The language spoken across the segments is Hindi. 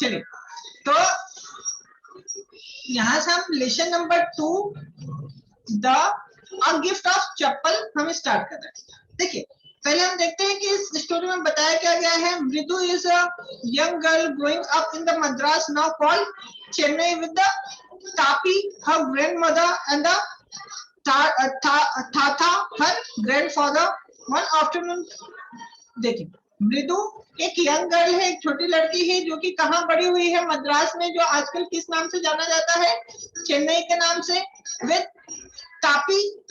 चलिए, तो यहां से हम lesson number 2 the a gift of chappal हम स्टार्ट कर रहे हैं। देखिए, पहले हम देखते हैं कि इस स्टोरी में बताया क्या गया है। Mridu is a young girl growing up in the Madras now called Chennai with the तापी her grandmother and the thatha her grandfather. One afternoon, देखिए मृदु एक यंग गर्ल है, एक छोटी लड़की है जो कि कहाँ बड़ी हुई है, मद्रास में, जो आजकल किस नाम से जाना जाता है, चेन्नई के नाम से। विद तापी,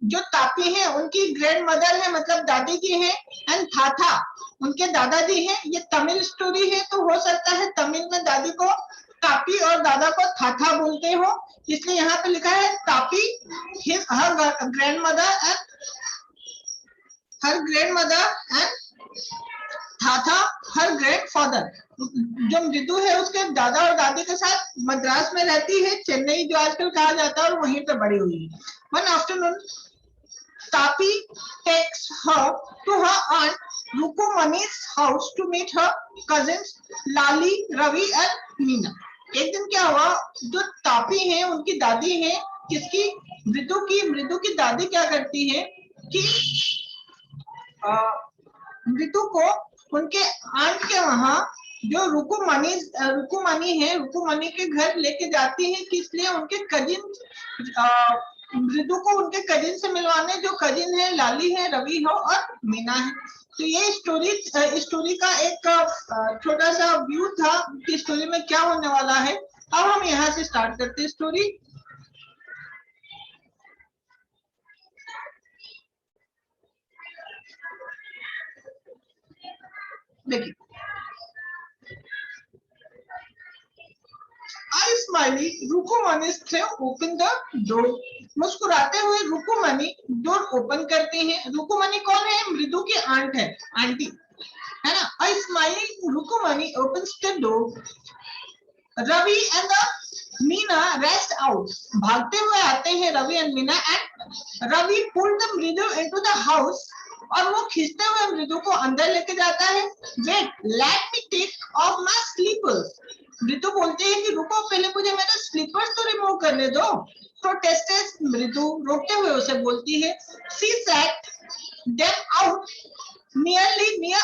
जो तापी है उनकी ग्रैंड मदर है, मतलब दादी की है, एंड थाथा उनके दादाजी हैं। ये तमिल स्टोरी है तो हो सकता है तमिल में दादी को तापी और दादा को थाथा बोलते हो, इसलिए यहाँ पे लिखा है तापी her grandmother and thatha her grandfather. जो मृदु है उसके दादा और दादी के साथ मद्रास में रहती है, चेन्नई जो आजकल कहा जाता है, और वहीं पे बड़ी हुई है। One afternoon Tapi takes her to her aunt रुकुमनी's house to meet her cousins Lali, Ravi and Meena. एक दिन क्या हुआ, जो तापी है उनकी दादी है, किसकी, मृदु की दादी क्या करती है कि मृदु को उनके आंट के वहां जो रुकुमनी है, रुकुमनी के घर लेके जाती है, किस लिए, उनके कजिन, मृदु को उनके कजिन से मिलवाने, जो कजिन है लाली है, रवि हो और मीना है। तो ये स्टोरी का एक छोटा सा व्यू था कि स्टोरी में क्या होने वाला है। अब हम यहाँ से स्टार्ट करते हैं स्टोरी। देखिए, स्माइली रुकुमनी से ओपन द डोर। मुस्कुराते हुए रुकुमनी डोर ओपन करते हैं। रुकुमनी कौन है, मृदु की आंट है, आंटी है ना। I smiling Rukmini opens the door. Ravi and Meena rest out. भागते हुए आते हैं Ravi and Meena, and Ravi pulled the Mridu into the house, और वो खींचते हुए मृदु को अंदर लेके जाता है। Wait, let me take off my slippers. Mridu बोलते हैं कि रुको, पहले मुझे मेरे स्लीपर्स तो रिमूव करने दो। प्रोटेस्टेड मृदु रोकते हुए उसे बोलती है। She said them out neatly near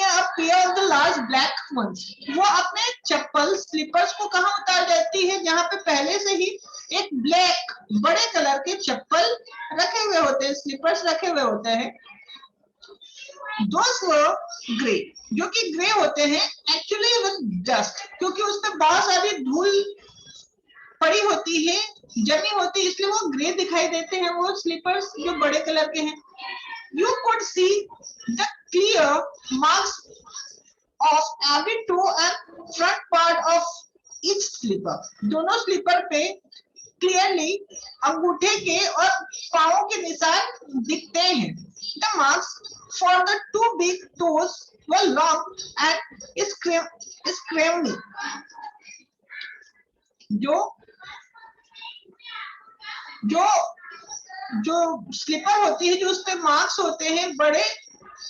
a pair of the large black ones। वो अपने चप्पल स्लीपर्स को कहाँ उतार देती है, जहाँ पे पहले से ही एक ब्लैक बड़े कलर के चप्पल रखे हुए होते हैं, स्लीपर्स रखे हुए होते हैं। Those were grey, जो कि ग्रे होते हैं, एक्चुअली विद डस्ट, क्योंकि उसमें बहुत सारी धूल पड़ी होती है, जमी होती है, इसलिए वो ग्रे दिखाई देते हैं, वो स्लीपर्स जो बड़े कलर के हैं। You could see the clear marks of every toe and front part of each slipper। दोनों स्लीपर पे क्लियरली अंगूठे के और पांव के निशान दिखते हैं। The marks for the two big toes were long and scrawny। जो स्लीपर होती है, जो उस पे मार्क्स होते हैं बड़े,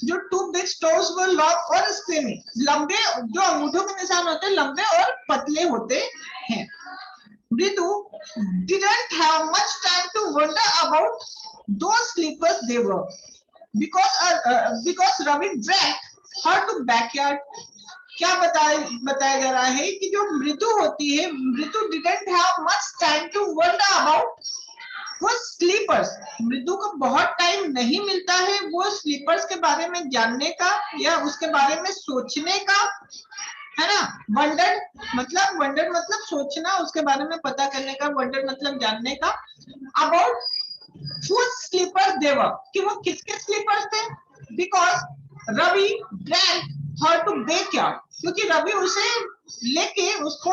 जो टू बिग टोज वो लॉन्ग और स्क्रीमी, लंबे, जो अंगूठों के निशान होते हैं लंबे और पतले होते हैं। मृदु didn't have much time to wonder about those slippers they were, because Ravi dragged her to backyard। क्या बताया जा रहा है कि जो मृदु होती है, मृदु didn't have much time to wonder about वो स्लीपर्स, मृदु को बहुत टाइम नहीं मिलता है वो स्लीपर्स के बारे में जानने का या उसके बारे में सोचने का, है ना। वंडर मतलब सोचना, उसके बारे में पता करने का, वंडर मतलब जानने का। About which slippers they were, कि वो किसके स्लीपर्स थे। Because Ravi dragged her to backyard, क्योंकि रवि उसे लेके, उसको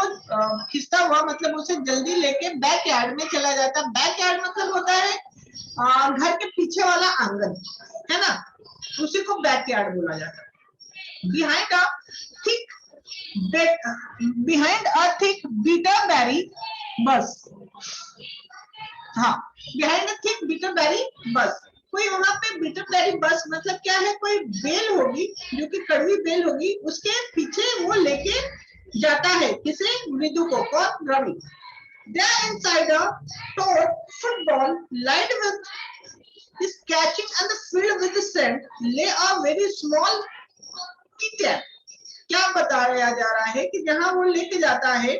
खिंचता हुआ, मतलब उसे जल्दी लेके बैकयार्ड में चला जाता। बैकयार्ड मतलब होता है घर के पीछे वाला आंगन, है ना, उसी को बैकयार्ड बोला जाता है। बिहाइंड अ थिक बीटरबेरी बस। हाँ, बिहाइंड द थिक बिटरबेरी बस, कोई वहां पे बिटरबेरी बस मतलब क्या है, कोई बेल होगी जो कि कड़वी बेल होगी, उसके पीछे वो लेके जाता है किसे, मृदु को, कौन, Ravi. There inside a toad football lined with is catching and filled with the sand lay a very small kitten. क्या बताया जा रहा है कि जहां वो लेके जाता है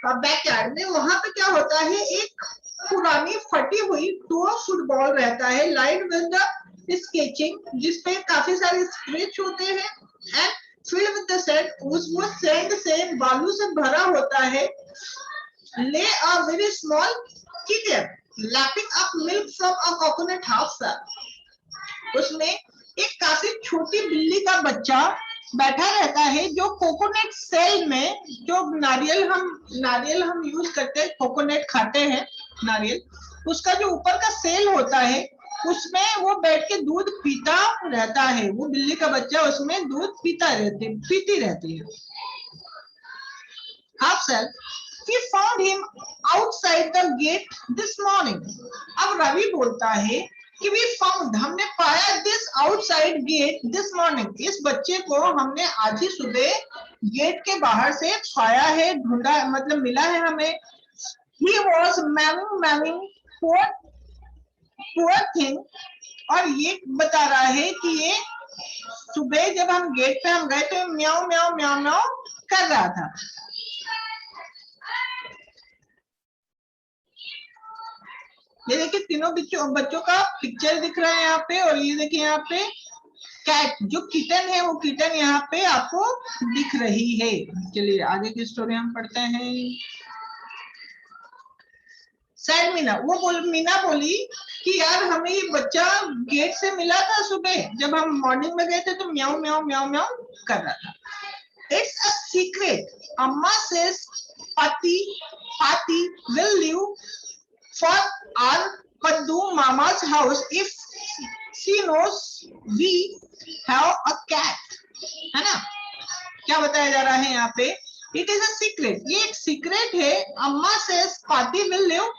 बैकयार्ड में, वहां पे क्या होता है, एक पुरानी फटी हुई टो फुटबॉल रहता है, लाइन विद द स्केचिंग, जिसपे काफी सारे स्केच होते हैं, and filled with the sand, वो सैंड से, बालू से भरा होता है, lay a very small kitten lapping up milk from a coconut half shell, उसमें एक काफी छोटी बिल्ली का बच्चा बैठा रहता है जो कोकोनट सेल में, जो नारियल हम यूज करते हैं, कोकोनट खाते हैं नारियल, उसका जो ऊपर का सेल होता है उसमें वो बैठ के दूध पीता रहता है, वो बिल्ली का बच्चा उसमें दूध पीती रहती है। Half shell, we found him outside the gate this morning. अब रवि बोलता है कि we found, हमने पाया this outside gate this morning, इस बच्चे को हमने आज ही सुबह गेट के बाहर से पाया है, ढूंढा, मतलब मिला है हमें। He was meowing poor thing, और ये बता रहा है कि ये सुबह जब हम गेट पे हम गए तो म्याऊ म्याऊ म्याऊ म्याऊ कर रहा था। ये देखिए तीनों बच्चों का पिक्चर दिख रहा है यहाँ पे, और ये देखिए यहाँ पे कैट, जो किटन है वो किटन यहाँ पे आपको दिख रही है। चलिए आगे की स्टोरी हम पढ़ते हैं। सैड मीना, मीना बोली कि यार हमें ये बच्चा गेट से मिला था सुबह, जब हम मॉर्निंग में गए थे तो म्याऊ म्याऊ म्याऊ म्याऊ कर रहा था। इट्स अ सीक्रेट, अम्मा सेज पाती will live for our Paddu Mama's house if she knows we have a cat, है ना। क्या बताया जा रहा है यहाँ पे, it is a secret, ये एक सीक्रेट है। अम्मा says पाती will live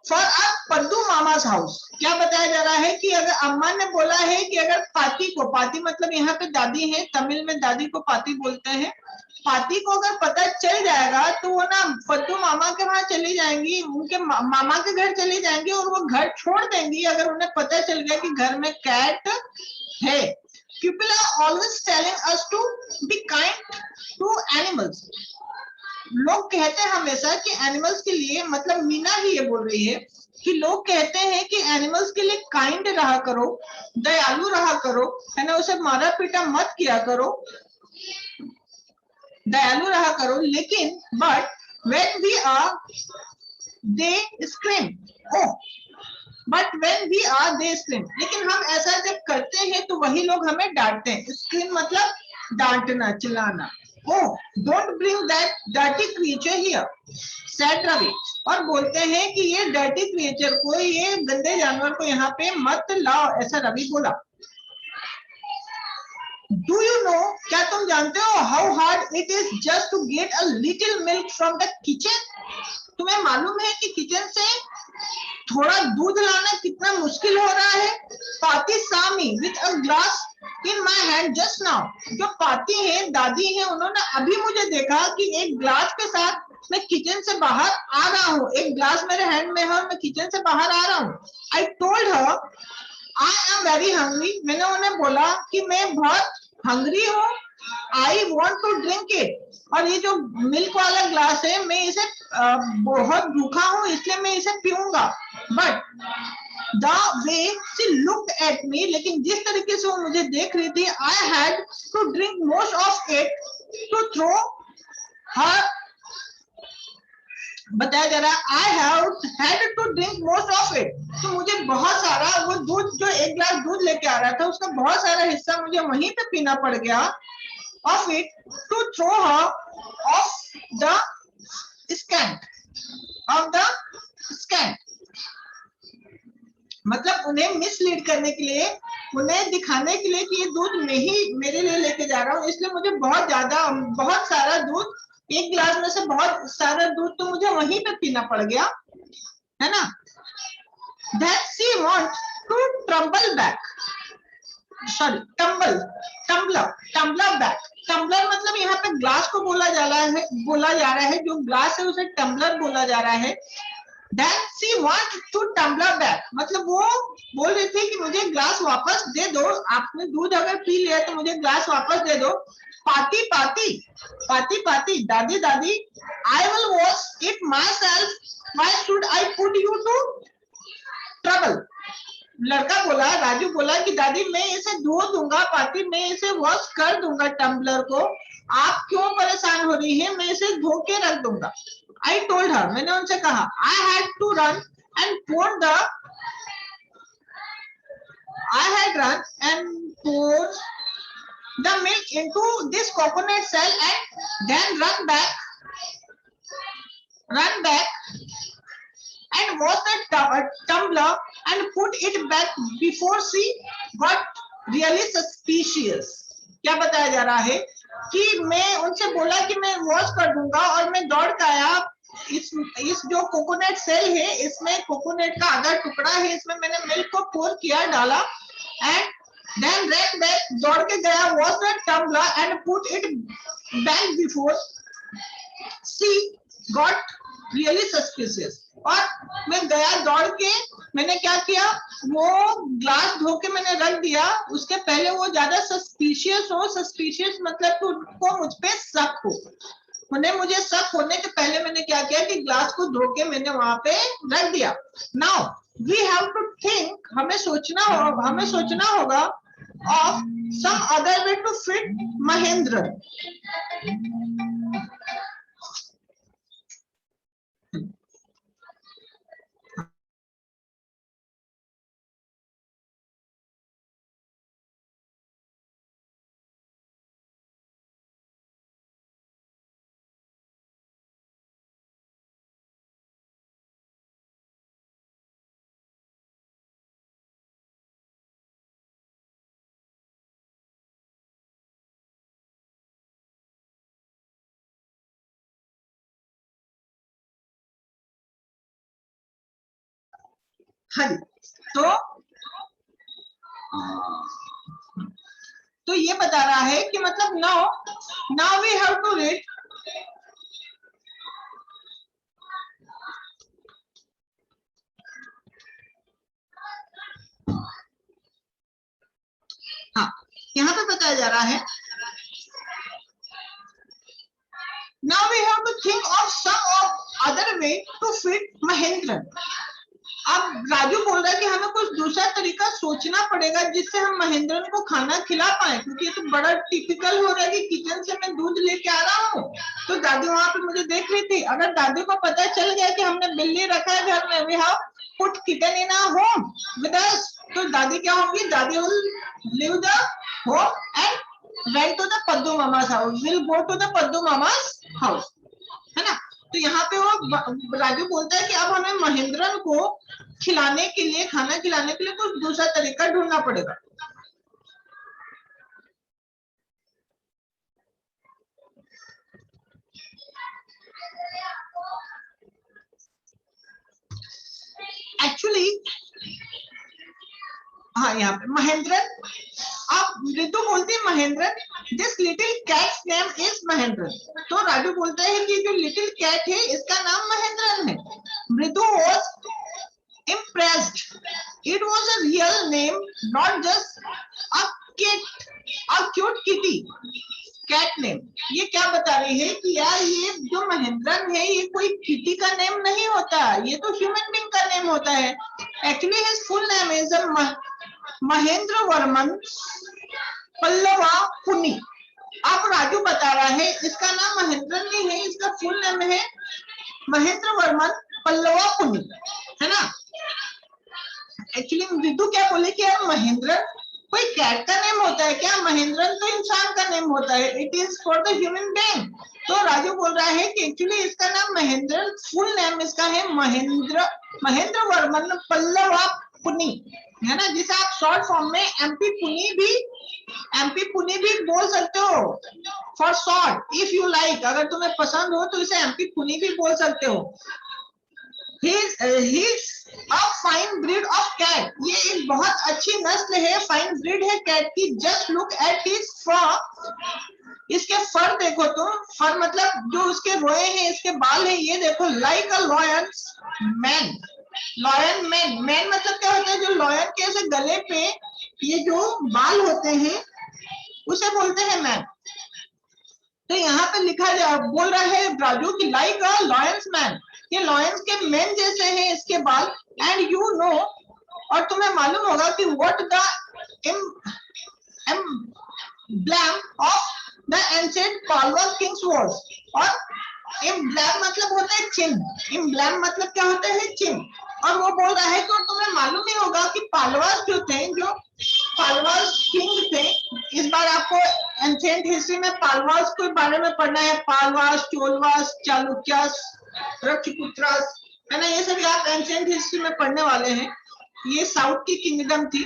for our Paddu Mama's house, क्या बताया जा रहा है कि अगर अम्मा ने बोला है कि अगर पाती को, पाती मतलब यहाँ पे दादी है, तमिल में दादी को पाती बोलते हैं, पाती को अगर पता चल जाएगा तो वो ना पद्दू मामा के वहां चली जाएंगी, उनके मामा के घर चली जाएंगी, और वो घर छोड़ देंगी अगर उन्हें पता चल गया कि घर में कैट है। People are always telling us to be kind to animals. लोग कहते हैं हमेशा कि एनिमल्स के लिए, मतलब मीना ही ये बोल रही है कि लोग कहते हैं कि एनिमल्स के लिए काइंड रहा करो, दयालु रहा करो, है ना, उसे मारा पीटा मत किया करो, दयालु रहा करो, लेकिन but when we are they scream, oh but when we are they scream, लेकिन हम ऐसा जब करते हैं तो वही लोग हमें डांटते हैं। स्क्रीम मतलब डांटना, चिल्लाना। Oh don't bring that dirty creature here, said Ravi, और बोलते हैं कि ये डर्टी क्रिएचर को, ये गंदे जानवर को यहाँ पे मत लाओ, ऐसा रवि बोला। Do you know, क्या तुम जानते हो, how hard it is just to get a little milk from the kitchen? तुम्हें मालूम है कि किचन से थोड़ा दूध लाना कितना मुश्किल हो रहा है। पाती सामी with a glass in my hand just now, जो पाती है, दादी है, उन्होंने अभी मुझे देखा कि एक ग्लास के साथ मैं किचन से बाहर आ रहा हूँ, एक ग्लास मेरे हैंड में है और मैं किचन से बाहर आ रहा हूँ। I told her I am very hungry, मैंने उन्हें बोला कि मैं बहुत हंग्री हूँ, I want to drink it, और ये जो मिल्क वाला ग्लास है मैं इसे बहुत भूखा हूँ इसलिए मैं इसे पीऊंगा। But the way she looked at me, लेकिन जिस तरीके से वो मुझे देख रही थी, I had to drink most of it to throw her, बताया जा रहा है I had to drink most of it, तो मुझे बहुत सारा वो दूध, जो एक ग्लास दूध लेके आ रहा था उसका बहुत सारा हिस्सा मुझे वहीं पे पीना पड़ गया। Off it to throw her off the scent, मतलब उन्हें मिसलीड करने के लिए, उन्हें दिखाने के लिए कि ये दूध मैं ही मेरे लिए लेके जा रहा हूँ, इसलिए मुझे बहुत सारा दूध, एक गिलास में से बहुत सारा दूध तो मुझे वहीं पे पीना पड़ गया। है ना. That she want to tumble back, sorry tumbler back. Tumbler मतलब यहाँ पे ग्लास को बोला जा रहा है, जो ग्लास है उसे टम्बलर बोला जा रहा है. Then she want to tumbler back, मतलब वो बोल रही थी कि मुझे ग्लास वापस दे दो, आपने दूध अगर पी लिया तो मुझे ग्लास वापस दे दो. पाती पाती, दादी दादी, I will wash it myself, why should I put you to trouble. लड़का बोला, राजू बोला कि दादी मैं इसे धो दूंगा, पाती मैं इसे वॉश कर दूंगा टम्बलर को, आप क्यों परेशान हो रही है, मैं इसे धो के रख दूंगा. I told her, मैंने उनसे कहा, I had run and pour the milk into this coconut shell and then run back and wash the tumbler and put it back before she got really suspicious. क्या बताया जा रहा है कि मैं उनसे बोला कि मैं वॉश कर दूंगा और मैं दौड़ के आया, इस जो कोकोनट सेल है इसमें कोकोनट का आधा टुकड़ा है, इसमें मैंने मिल्क को पोर किया, डाला, एंड देन ran back, दौड़ के गया, wash the tumbler and put it back before she got really suspicious. और मैं गया दौड़ के, मैंने क्या किया, वो ग्लास धो के मैंने रख दिया, उसके पहले वो ज्यादा सस्पिशियस हो. सस्पिशियस मतलब कि उनको मुझ पे शक हो. मुझे शक होने के पहले मैंने क्या किया कि ग्लास को धो के मैंने वहां पे रख दिया. Now we have to think, हमें सोचना होगा of some other way to fit Mahendra. हाँ जी, तो ये बता रहा है कि मतलब now we have to read. हाँ, यहाँ पे बताया जा रहा है, now we have to think of some other way to fit Mahendra. अब राजू बोल रहा है कि हमें कुछ दूसरा तरीका सोचना पड़ेगा जिससे हम महेंद्रन को खाना खिला पाए, क्योंकि ये तो बड़ा टिपिकल हो रहा है कि किचन से मैं दूध लेके आ रहा हूँ. तो दादी वहां पे मुझे देख रही थी, अगर दादी को पता चल गया कि हमने बिल्ली रखा है घर में, we have put kitten in our home with us, तो दादी क्या होंगी, दादी will leave the home and went to the Paddu Mama's house, will go to the Paddu Mama's house, है ना. तो यहाँ पे वो राजू बोलता है कि अब हमें महेंद्रन को खिलाने के लिए, खाना खिलाने के लिए कुछ दूसरा तरीका ढूंढना पड़ेगा. एक्चुअली हाँ, यहाँ पे महेंद्रन, आप ऋतु बोलती है Mahendran, this little cats name is Mahendran. तो राजू बोलता है कि जो लिटिल कैट है इसका नाम महेंद्रन है. मृदु was impressed. It was a real name, not just a cute kitty cat name. ये क्या बता रही है कि यार ये जो महेंद्रन है ये कोई किटी का नेम नहीं होता, ये तो ह्यूमन बीइंग का नेम होता है. Actually his full name is Mahendra Varman Pallava पुनी. अब राजू बता रहा है इसका नाम महेंद्रन नहीं है, इसका फुल नेम है महेंद्र वर्मन पल्लवा पुनी, है ना. एक्चुअली रितु क्या बोले कि यार महेंद्रन कोई कैट का नेम होता है क्या, महेंद्रन तो इंसान का नेम होता है, it is for the human being. तो राजू बोल रहा है कि एक्चुअली इसका नाम महेंद्रन, फुल नेम इसका है महेंद्र वर्मन पल्लवा पुनी, है ना, जिसे आप शॉर्ट फॉर्म में एमपी पुनी भी बोल सकते हो for short, if you like. अगर तुम्हें पसंद हो तो इसे एमपी पुनी भी बोल सकते हो. he's a fine breed of cat. ये एक बहुत अच्छी नस्ल है, फाइन ब्रीड है कैट की. जस्ट लुक एट हिज फर. इसके फर देखो तुम. फर मतलब जो उसके रोए हैं, इसके बाल हैं, ये देखो. लाइक अ lions man. Lion man. Man मतलब क्या होता है? जो लॉयन के ऐसे गले पे ये जो बाल होते हैं उसे बोलते हैं मैन. तो यहाँ पे लिखा बोल रहा है राजू कि लाइक अ लॉयंस मैन. ये लॉयंस के मैन जैसे हैं इसके बाल. एंड यू नो, और तुम्हें मालूम होगा कि what the emblem of the ancient Palwa kings was. और emblem मतलब होता है चिन्ह. emblem मतलब क्या होता है? चिन्ह. और वो बोल रहा है कि तुम्हें मालूम ही होगा कि पालवास जो थे, जो पालवास किंग थे, इस बार आपको एंशिएंट हिस्ट्री में पालवास के बारे में पढ़ना है. पालवास, चोलवास, चालुक्यास, राष्ट्रकूटरास, है ना, ये सभी आप एंशिएंट हिस्ट्री में पढ़ने वाले हैं. ये साउथ की किंगडम थी.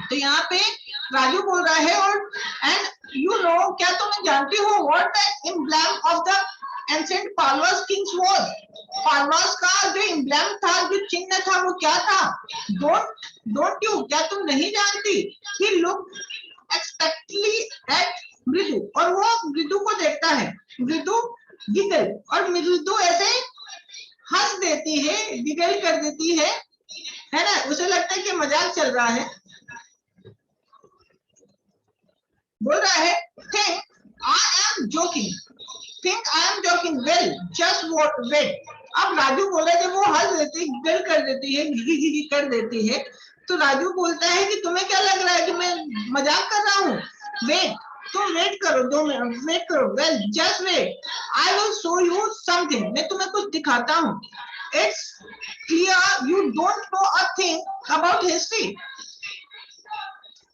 तो यहाँ पे राजू बोल रहा है और एंड यू नो, क्या तुम जानती हो what the emblem of the ancient Palwas Kings was. Palwas का जो एम्ब्लेम था, जो चिन्ह था, वो क्या था? डोंट यू, क्या तुम नहीं जानती? ही लुक एक्सपेक्टली एट मृदु. और वो मृदु को देखता है. मृदु गिगल, और मृदु ऐसे हंस देती है, गिगल कर देती है ना. उसे लगता है कि मजाक चल रहा है. बोल रहा है think I am joking. think I am joking. well just wait. अब राजू बोला जब वो हंस देती, गिगल कर देती है, घिघी कर देती है, तो राजू बोलता है कि तुम्हें क्या लग रहा है कि मैं मजाक कर रहा हूँ? वेट, तुम वेट करो, 2 मिनट वेट करो. Well just wait, I will show you something. मैं तुम्हें कुछ दिखाता हूँ. It's clear you don't know a thing about history.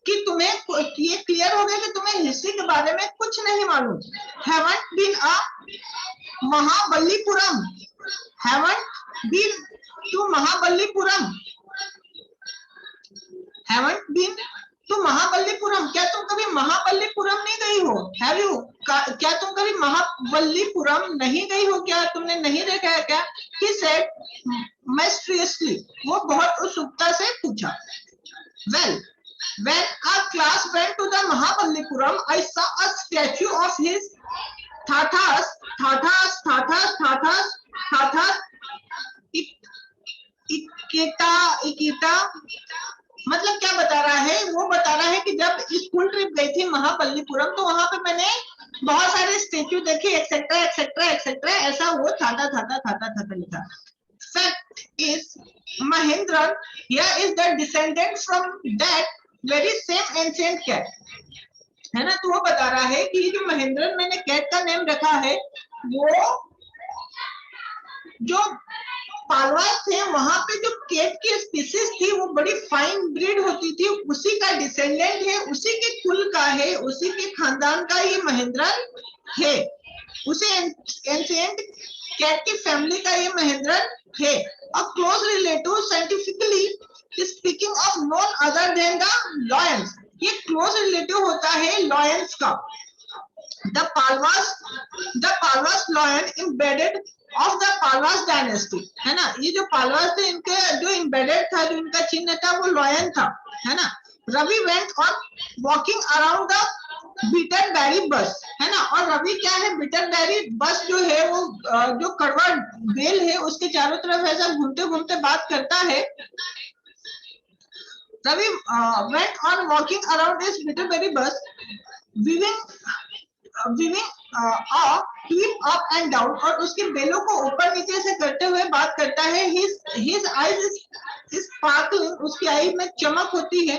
कि तुम्हें ये क्लियर हो गया कि तुम्हें हिस्ट्री के बारे में कुछ नहीं मालूम. Haven't been a Mahabalipuram. Haven't been to Mahabalipuram. Haven't been to Mahabalipuram. क्या तुम कभी महाबलीपुरम नहीं गई हो? हैव यू, क्या तुम कभी महाबलीपुरम नहीं गई हो? क्या तुमने नहीं देखा है क्या? He said mysteriously. वो बहुत उत्सुकता से पूछा. Well, when our class went to the Mahabalipuram, I saw a statue of his Thathas Ikita. मतलब क्या बता रहा है? वो बता रहा है कि जब स्कूल ट्रिप गई थी महाबलीपुरम, तो वहां पे मैंने बहुत सारे स्टेच्यू देखे, एक्सेट्रा एक्सेट्रा एक्सेट्रा. ऐसा वो था लिखा. Fact is, Mahendran here is the descendant from that very same ancient cat. है ना. तो वो बता रहा है कि जो महेंद्रन मैंने कैट का नेम रखा है, वो जो पालवास थे वहां पे जो कैट की स्पीसीज थी वो बड़ी फाइन ब्रीड होती थी, उसी का डिसेंडेंट है, उसी के कुल का है, उसी के खानदान का ये महेंद्रन है. उसे एंशिएंट कैट की फैमिली का ये महेंद्रन है. A close relative scientifically speaking of none other than the lions. ये क्लोज रिलेटिव होता है लॉयंस का. The Palwas lion embedded of the Palwas dynasty. है ना. ये जो पालवास थे, इनके जो एम्बेडेड था, जो इनका चिन्ह था, वो लॉयन था. है ना. Ravi went on walking around the bittenberry bush. है ना. और रवि क्या है? बीटनबेरी बस जो है वो जो कड़वा बेल है उसके चारों तरफ ऐसा घूमते घूमते बात करता है. Ravi went on walking around this Bitterberry bus, weaving a tweet up and down. और उसके बेलों को ऊपर नीचे से करते हुए बात करता है. His eyes is sparkling. उसकी आई में चमक होती है.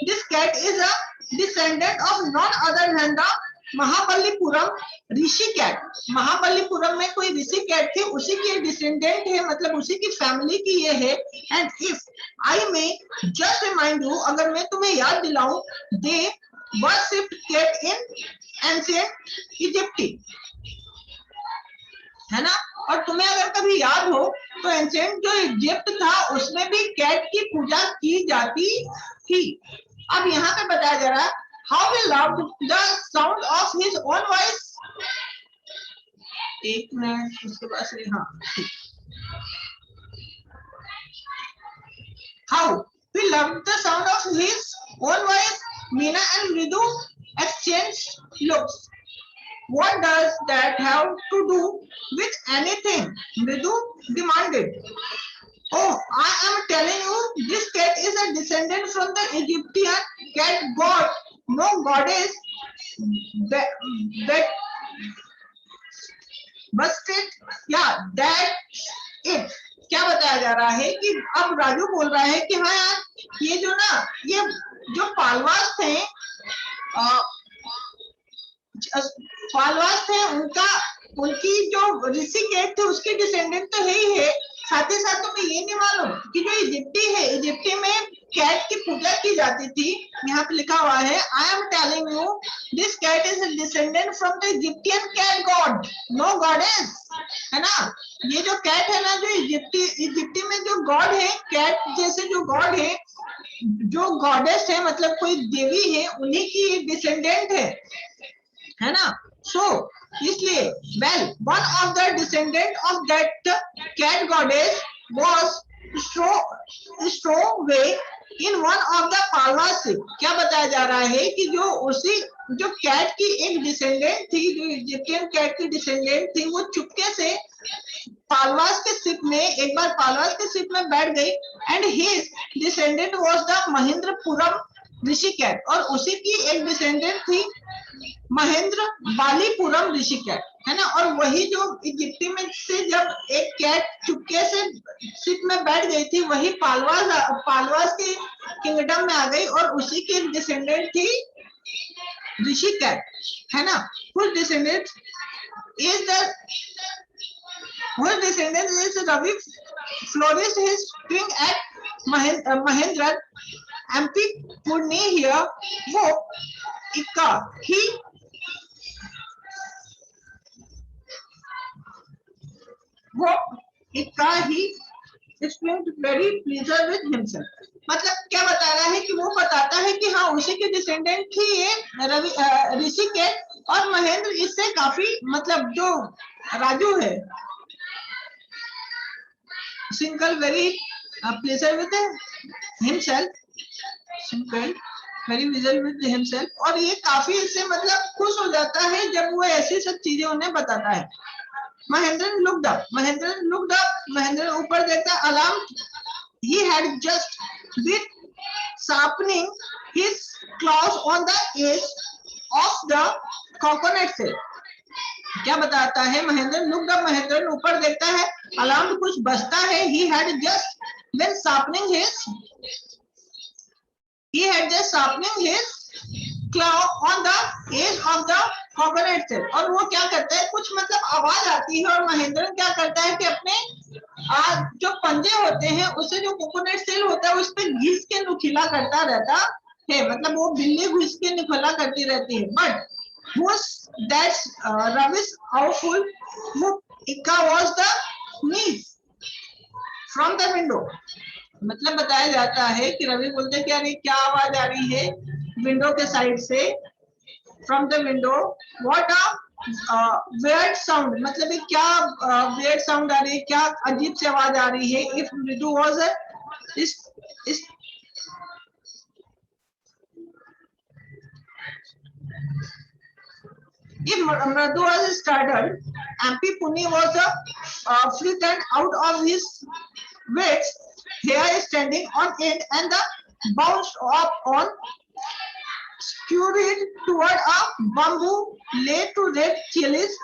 This cat is a descendant of none other than the Mahabalipuram rishi cat. Mahabalipuram में कोई ऋषि कैट थे, उसी की डिसेंडेंट है, मतलब उसी की फैमिली की ये है. एंड इफ आई में जस्ट रिमाइंड यू, अगर मैं तुम्हें याद दिलाऊं, they worshipped cat in ancient Egypt. है ना. और तुम्हें अगर कभी याद हो तो एंशिएंट जो इजिप्ट था उसमें भी कैट की पूजा की जाती थी. अब यहाँ पे बताया जा रहा है how he loved the sound of his own voice. एक मिनट, उसके बाद से हाँ. How? He loved the sound of his own voice. Meena and Mridu exchanged looks. What does that have to do with anything? Mridu demanded. Oh, I am telling you, this cat is a descendant from the Egyptian cat god, no goddess. That busted, yeah, that's it. क्या बताया जा रहा है कि अब राजू बोल रहा है कि हाँ यार, ये जो ना, ये जो पालवास थे, पालवास थे, उनकी जो ऋषि कैट थे उसके डिसेंडेंट तो है ही है। साथ ही साथ तुम्हें ये नहीं मालूम कि जो इजिप्टी है, इजिप्टी में कैट की पूजा की जाती थी। यहाँ पे लिखा हुआ है, I am telling you this cat is descendant from the Egyptian cat god, no goddess, है ना। ये जो कैट है ना, जो इजिप्टी में जो गॉड है, कैट जैसे जो गॉड है, जो गॉडेस है, मतलब कोई देवी है, उन्हीं की डिसेंडेंट है ना। सो इसलिए well one of the descendant of that cat goddess was stowaway in one of the पालवास। क्या बताया जा रहा है कि जो उसी जो कैट की एक डिसेंडेंट थी, जो इजिप्टियन कैट की डिसेंडेंट थी, वो चुपके से पालवास के शिप में, एक बार पालवास के शिप में बैठ गई and his descendant was the Mahendrapuram Rishi cat, और उसी की एक डिसेंडेंट थी महेंद्र बालीपुरम ऋषि कैट, है ना। और वही जो इजिप्टी में से जब एक कैट चुपके से शिप में बैठ गई थी, वही पालवास के किंगडम में आ गई, और उसी की डिसेंडेंट थी ऋषि कैट, है ना। whose descendant is Ravi flourished his twin at Mahendra MP Pune here, वो इक्का ही explained very pleased with himself। मतलब क्या बता रहा है कि वो बताता है कि हाँ, उसी के डिसेंडेंट थी ये ऋषि कैट, और महेंद्र इससे काफी, मतलब जो राजू है, single very pleased with himself, single very vigil with himself, और ये काफी इससे मतलब खुश हो जाता है जब वो ऐसी सब चीजें उन्हें बताता है। महेंद्र लुक्ड अप, महेंद्र ऊपर देखता, alarm, he had just been sharpening his claws on the edge of the coconut shell। क्या बताता है, महेंद्र लुक्ड अप, महेंद्र ऊपर देखता है, अलार्म कुछ बजता है, he had just been sharpening his claw on the edge of the coconut shell। और वो क्या करता है, कुछ मतलब आवाज आती है, और महेंद्र क्या करता है कि अपने जो पंजे होते हैं, उससे जो कोकोनट सेल होता है उस पर घिस के नुकीला करता रहता है, मतलब वो बिल्ली घिस के नुकीला करती रहती है। But that's Ravi's awful Ika was the sneeze from the window। मतलब बताया जाता है कि रवि बोलते क्या नहीं, क्या आवाज आ रही है विंडो के साइड से, from the window, what a weird sound, मतलब ये क्या weird sound आ रही है, क्या अजीब सी आवाज आ रही है। इफ मृदु was If Mradu was startled, MP Pune was frightened out of his wits, hair standing on end, and the bounced up on, scurried toward a bamboo laid to red chilies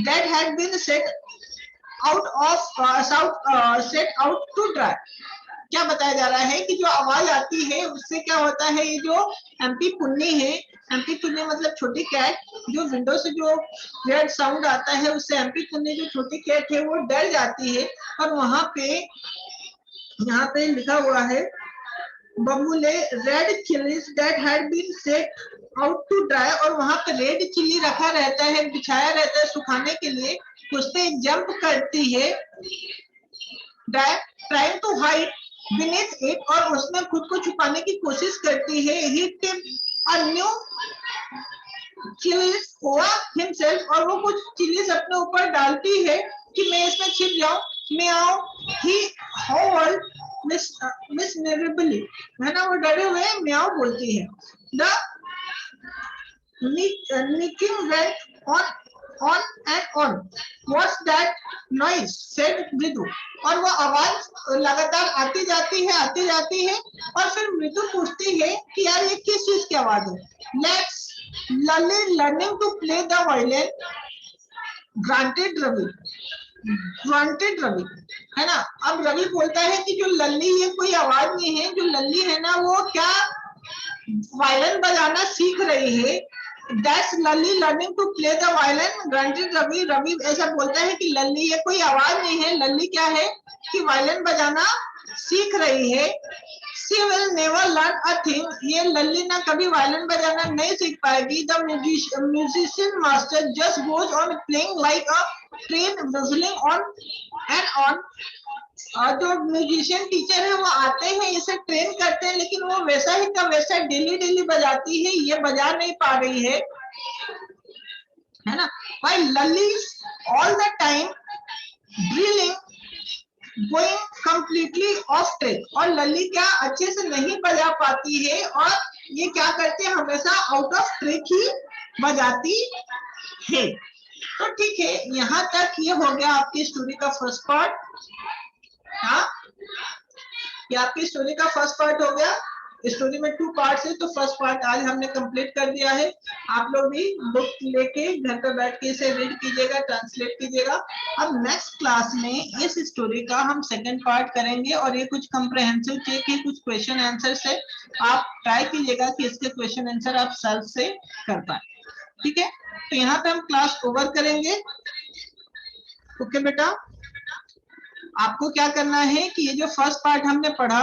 that had been set out to dry। क्या बताया जा रहा है कि जो आवाज आती है उससे क्या होता है, ये जो एमपी पुन्नी है, एमपी पुन्नी मतलब छोटी कैट, जो विंडो से जो रेड साउंड आता है उससे एमपी पुन्नी जो छोटी कैट है वो डर जाती है। और वहां पे यहाँ पे लिखा हुआ है, बम्बूले red chillies that had been set out to dry, और वहां पे रेड चिली रखा रहता है, बिछाया रहता है सुखाने के लिए, उस पे जंप करती है, trying to hide beneath it, और उसमें खुद को छुपाने की कोशिश करती है। He tipped a new chillies over himself, और वो कुछ चिलीज अपने ऊपर डालती है कि मैं इसमें छिप जाऊं। meow, he howled miserably, है ना, वो डरे हुए म्याओ बोलती है. The nicking went on and on. What's that noise? Said मृदु. और वो आवाज लगातार आती जाती है और फिर मृदु पूछती है कि यार ये किस चीज की आवाज है. Let's Lally learning to play the violin. Granted Ravi. है ना. अब रवि बोलता है कि जो लल्ली ये कोई आवाज नहीं है, जो लल्ली है ना वो क्या वायलिन बजाना सीख रही है. That's Lalli learning to play the violin. Granted Ravi. Ravi ऐसा बोलता है कि लल्ली ये कोई आवाज नहीं है, लल्ली क्या है कि वायलिन बजाना सीख रही है. She will never learn a thing. ये लल्ली ना कभी वायलिन बजाना नहीं सीख पाएगी. The musician master just goes on playing like a train whistling on and on. और जो म्यूजिशियन टीचर है वो आते हैं, इसे ट्रेन करते हैं, लेकिन वो वैसा ही का वैसा डेली बजाती है, ये बजा नहीं पा रही है ना. While Lalli all the time drilling, going completely off track. और लल्ली क्या अच्छे से नहीं बजा पाती है और ये क्या करते हैं, हमेशा आउट ऑफ ट्रैक ही बजाती है. तो ठीक है, यहाँ तक ये हो गया आपकी स्टोरी का फर्स्ट पार्ट. हाँ, ये आपकी स्टोरी का फर्स्ट पार्ट हो गया. स्टोरी में 2 पार्ट्स है, तो फर्स्ट पार्ट आज हमने कंप्लीट कर दिया है. आप लोग भी बुक लेके घर पे बैठ के इसे रीड कीजिएगा, ट्रांसलेट कीजिएगा. अब नेक्स्ट क्लास में इस स्टोरी का हम सेकंड पार्ट करेंगे और ये कुछ कंप्रहेंसिव चेक है, कुछ क्वेश्चन आंसर से आप ट्राई कीजिएगा कि इसके क्वेश्चन आंसर आप सेल्फ से कर पाए. ठीक है, तो यहाँ पे हम क्लास ओवर करेंगे. ओके बेटा, आपको क्या करना है कि ये जो फर्स्ट पार्ट हमने पढ़ा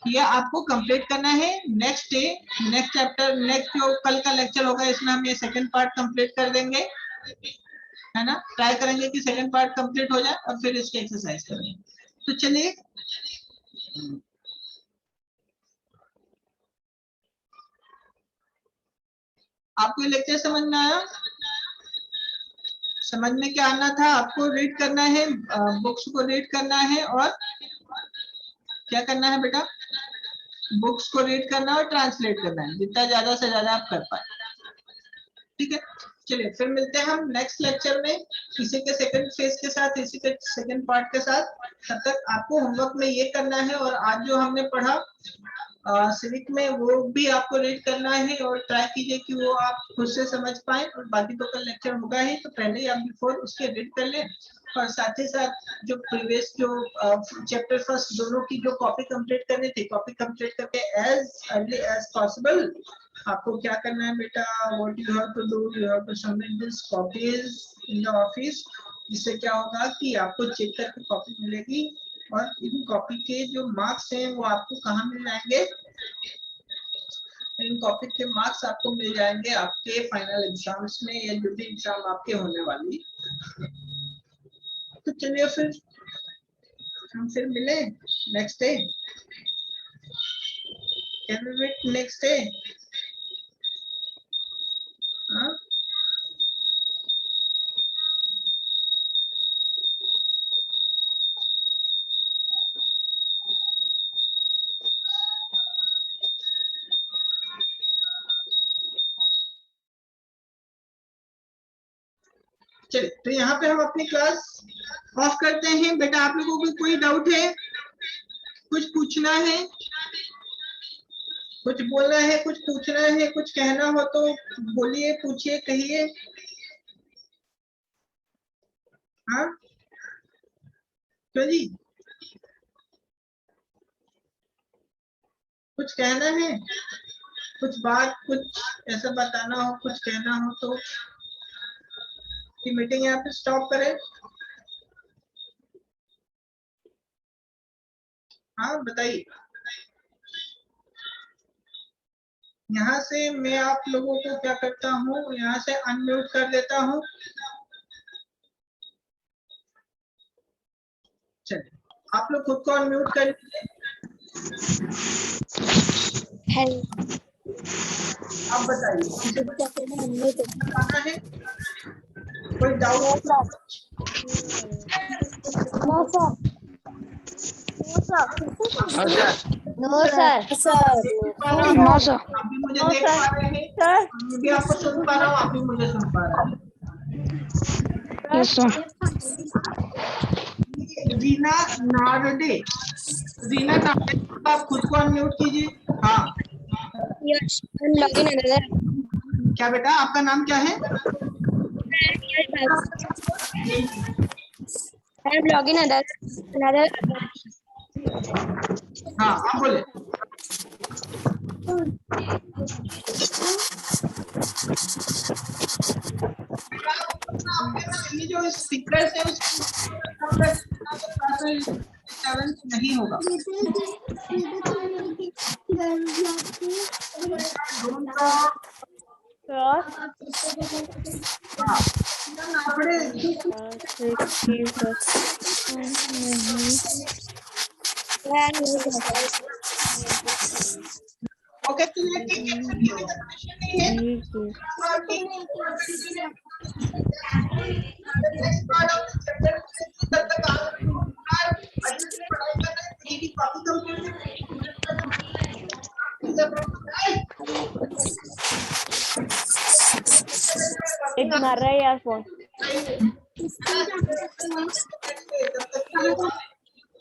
ये आपको कंप्लीट करना है. Next day, next chapter, next जो कल का लेक्चर होगा इसमें हम ये सेकंड पार्ट कंप्लीट कर देंगे, है ना. ट्राई करेंगे कि सेकंड पार्ट कंप्लीट हो जाए और फिर इसकी एक्सरसाइज करेंगे. तो चलिए, आपको ये लेक्चर समझ में आया? समझ में क्या आना था, आपको रीड करना है, बुक्स को रीड करना है और क्या करना है बेटा, बुक्स को रीड करना है और ट्रांसलेट करना है, जितना ज्यादा से ज्यादा आप कर पाए. ठीक है, चलिए फिर मिलते हैं हम नेक्स्ट लेक्चर में इसी के सेकंड फेज के साथ, इसी के सेकंड पार्ट के साथ. तब तक आपको होमवर्क में ये करना है और आज जो हमने पढ़ा सिविक में वो भी आपको रीड करना है और ट्राई कीजिए कि वो आप खुद से समझ पाए. और बाकी तो कल लेक्चर होगा ही, तो पहले ही आप बिफोर उसके रीड कर लें और साथ ही साथ जो प्रीवियस जो चैप्टर फर्स्ट दोनों की जो कॉपी कंप्लीट करनी थी, कॉपी कंप्लीट करके एज अर्ली एज पॉसिबल आपको क्या करना है बेटा, what you have to do, you have to submit this copies in the office. जिससे क्या होगा कि आपको चेक करके कॉपी मिलेगी और इन कॉपी के जो मार्क्स हैं वो आपको कहाँ मिल जाएंगे, इन कॉपी के मार्क्स आपको मिल जाएंगे आपके फाइनल एग्जाम्स में या जो भी एग्जाम आपके होने वाली. तो चलिए फिर हम फिर मिले next day. Can we meet next day? हाँ, चलिए तो यहाँ पे हम अपनी क्लास ऑफ करते हैं. बेटा आप लोगों को कोई डाउट है, कुछ पूछना है, कुछ बोलना है, कुछ पूछना है, कुछ कहना हो तो बोलिए, पूछिए, कहिए. हाँ तो जी, कुछ कहना है, कुछ बात, कुछ ऐसा बताना हो, कुछ कहना हो तो कि मीटिंग यहाँ पे स्टॉप करें. हाँ बताइए. यहाँ से मैं आप लोगों को क्या करता हूँ, यहाँ से अनम्यूट कर देता हूँ. चलिए आप लोग खुद को अनम्यूट कर लीजिए. आप बताइए बताना है, कोई डाउट? अच्छा, नो सर। No sir. आप भी मुझे देख पा रहे हैं, मैं भी आपको सुन पा रहा हूँ, आप भी मुझे सुन पा रहे हैं। Yes sir. रीना नारडे, रीना नारडे, आप खुद को अनम्यूट कीजिए। हाँ, yes, I am login another. क्या बेटा आपका नाम क्या है? I am login another. हाँ, आप बोले। ये जो स्पीकर है डिस्टर्बेंस नहीं होगा। Don't talk. हाँ, आपने ओके, चलिए ठीक है, चलिए अगर क्वेश्चन नहीं है next part of the chapter तब तक आप अच्छे से पढ़ाई कर रहे हैं, की कॉपी कंप्लीट एक मार रहा है यार phone.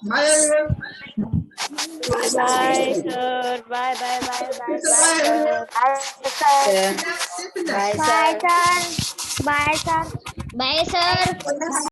Bye everyone. Bye sir, bye bye bye bye bye sir, bye sir, bye sir, bye sir, bye sir.